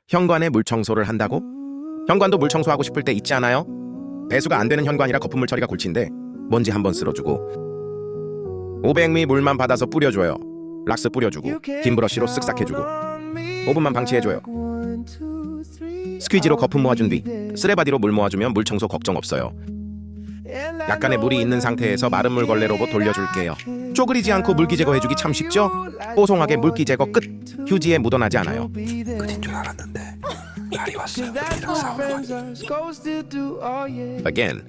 현관에 물 청소를 한다고? 현관도 물 청소하고 싶을 때 있지 않아요? 배수가 안 되는 현관이라 거품물 처리가 골치인데 먼지 한번 쓸어주고 500ml 물만 받아서 뿌려줘요. 락스 뿌려주고 긴 브러쉬로 쓱싹 해주고 5분만 방치해줘요. 스퀴지로 거품 모아준 뒤 쓰레바디로 물 모아주면 물 청소 걱정 없어요. 약간의 물이 있는 상태에서 마른 물걸레 로봇 돌려줄게요. 쪼그리지 않고 물기 제거해주기 참 쉽죠? 뽀송하게 물기 제거 끝! 휴지에 묻어나지 않아요. 끝인 줄 알았는데 날이 왔어요. 우리랑 싸우는 거 아니니? Again.